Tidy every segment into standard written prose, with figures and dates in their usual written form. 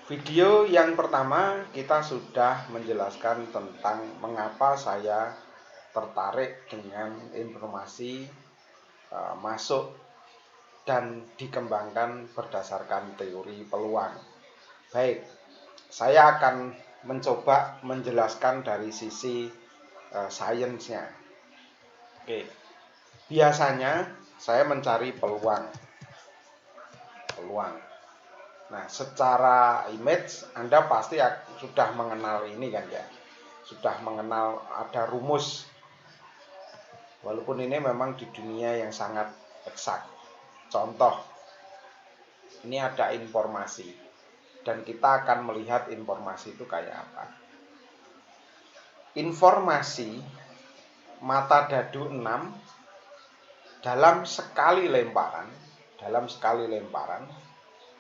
Video yang pertama kita sudah menjelaskan tentang mengapa saya tertarik dengan informasi masuk dan dikembangkan berdasarkan teori peluang. Baik, saya akan mencoba menjelaskan dari sisi sainsnya. Oke, biasanya saya mencari peluang. Nah, secara image Anda pasti sudah mengenal ini kan ya. Sudah mengenal ada rumus. Walaupun ini memang di dunia yang sangat eksak. Contoh, ini ada informasi dan kita akan melihat informasi itu kayak apa. Informasi mata dadu 6 dalam sekali lemparan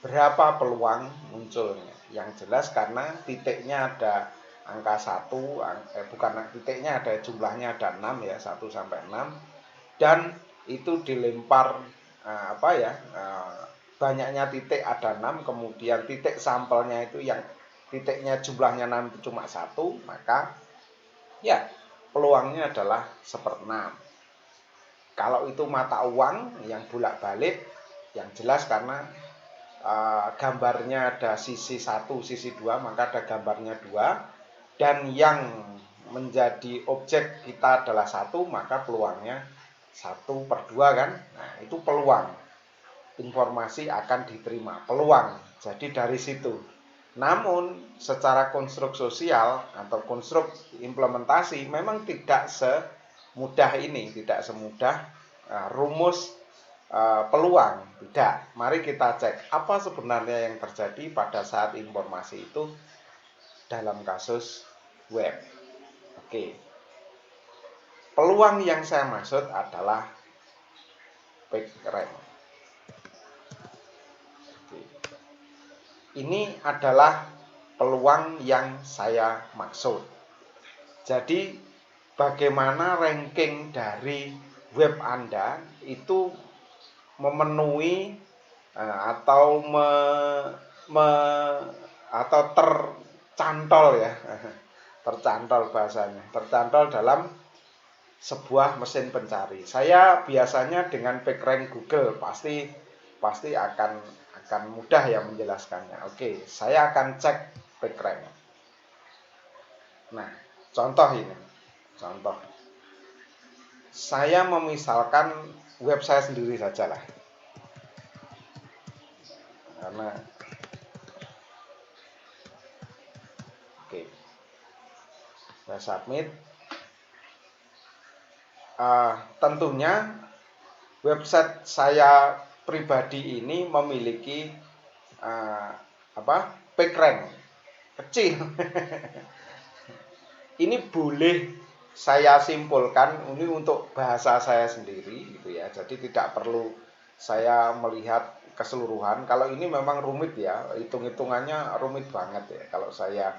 berapa peluang munculnya. Yang jelas karena titiknya ada angka 1, bukan titiknya ada jumlahnya ada 6 ya, 1 sampai 6 dan itu dilempar banyaknya titik ada 6, kemudian titik sampelnya itu yang titiknya jumlahnya 6 itu cuma 1, maka ya peluangnya adalah 1/6. Kalau itu mata uang yang bolak-balik, yang jelas karena gambarnya ada sisi 1, sisi 2, maka ada gambarnya 2, dan yang menjadi objek kita adalah 1, maka peluangnya 1/2 kan. Nah, itu peluang. Informasi akan diterima, peluang. Jadi dari situ. Namun secara konstruk sosial atau konstruk implementasi memang tidak semudah ini, tidak semudah rumus peluang. Tidak. Mari kita cek apa sebenarnya yang terjadi pada saat informasi itu dalam kasus web. Oke. Peluang yang saya maksud adalah PageRank. Ini adalah peluang yang saya maksud. Jadi bagaimana ranking dari web Anda itu memenuhi atau atau tercantol ya, tercantol bahasanya, tercantol dalam sebuah mesin pencari. Saya biasanya dengan PageRank Google pasti akan mudah ya menjelaskannya. Oke, saya akan cek PageRank. Nah, contoh ini. Contoh. Saya memisalkan web saya sendiri saja lah. Karena oke. Saya submit. Tentunya website saya pribadi ini memiliki PageRank kecil. Ini boleh saya simpulkan ini untuk bahasa saya sendiri gitu ya. Jadi tidak perlu saya melihat keseluruhan. Kalau ini memang rumit ya, hitung-hitungannya rumit banget ya. Kalau saya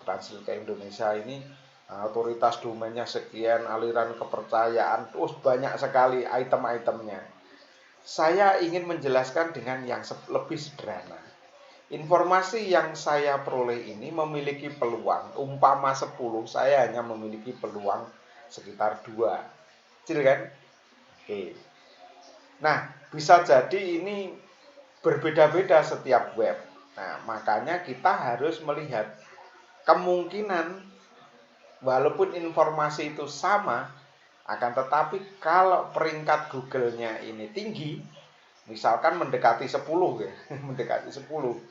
translate ke Indonesia ini otoritas domainnya sekian, aliran kepercayaan, terus banyak sekali item-itemnya. Saya ingin menjelaskan dengan yang lebih sederhana. Informasi yang saya peroleh ini memiliki peluang, umpama 10, saya hanya memiliki peluang sekitar 2. Kecil kan? Oke. Nah, bisa jadi ini berbeda-beda setiap web. Nah, makanya kita harus melihat kemungkinan walaupun informasi itu sama, akan tetapi kalau peringkat Google-nya ini tinggi, misalkan mendekati 10 ya, mendekati 10.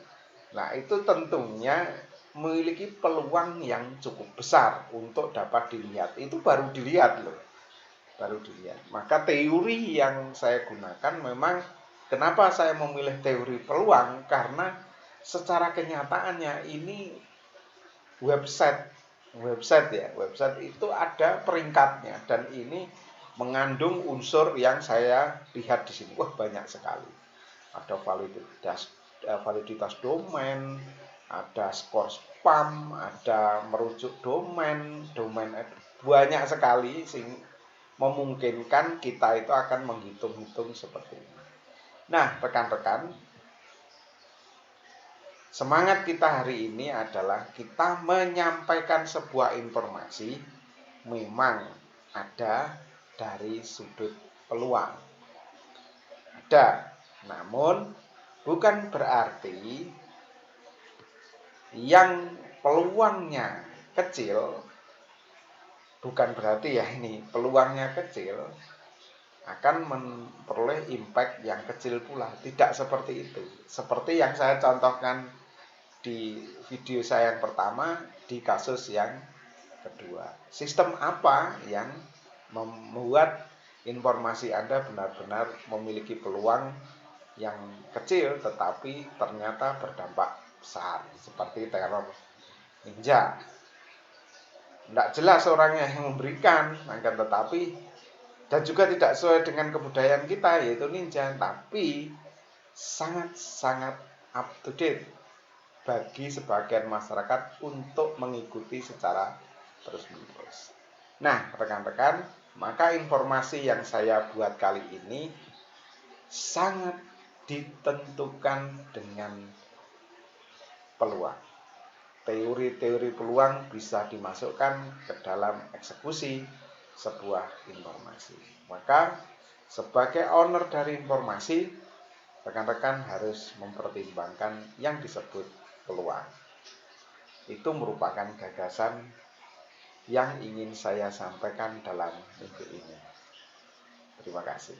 Nah, itu tentunya memiliki peluang yang cukup besar untuk dapat dilihat. Itu baru dilihat loh. Baru dilihat. Maka teori yang saya gunakan memang kenapa saya memilih teori peluang, karena secara kenyataannya ini website itu ada peringkatnya dan ini mengandung unsur yang saya lihat di sini. Wah, banyak sekali. Ada validitas domain, ada skor spam, ada merujuk domain banyak sekali sing memungkinkan kita itu akan menghitung-hitung seperti ini. Nah, rekan-rekan, Semangat kita hari ini adalah kita menyampaikan sebuah informasi memang ada dari sudut peluang. Ada, namun bukan berarti yang peluangnya kecil, bukan berarti ya ini peluangnya kecil akan memperoleh impact yang kecil pula. Tidak seperti itu. Seperti yang saya contohkan di video saya yang pertama, di kasus yang kedua. Sistem apa yang membuat informasi Anda benar-benar memiliki peluang yang kecil tetapi ternyata berdampak besar, seperti teror ninja. Tidak jelas orangnya yang memberikan, akan tetapi dan juga tidak sesuai dengan kebudayaan kita, yaitu ninja, tapi sangat-sangat up to date bagi sebagian masyarakat untuk mengikuti secara terus-menerus. Nah, rekan-rekan, maka informasi yang saya buat kali ini sangat ditentukan dengan peluang. Teori-teori peluang bisa dimasukkan ke dalam eksekusi sebuah informasi. Maka sebagai owner dari informasi, rekan-rekan harus mempertimbangkan yang disebut peluang. Itu merupakan gagasan yang ingin saya sampaikan dalam minggu ini. Terima kasih.